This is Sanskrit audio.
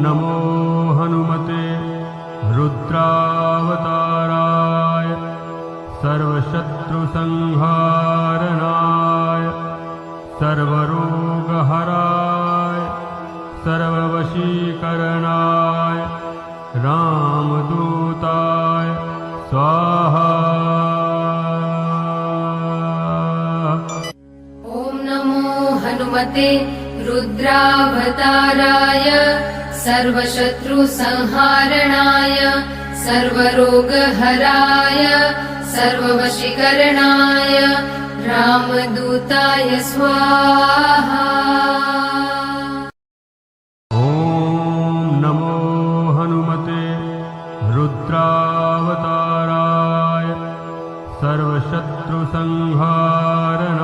नमो हनुमते रुद्रावताराय सर्वशत्रुसंहारणाय सर्वरोगहराय सर्ववशीकरणाय रामदूताय स्वाहा। ॐ नमो हनुमते रुद्रावताराय सर्वशत्रुसंहारणाय सर्वरोगहराय सर्ववशीकरणाय रामदूताय स्वाहा। ॐ नमो हनुमते रुद्रावताराय सर्वशत्रुसंहारणाय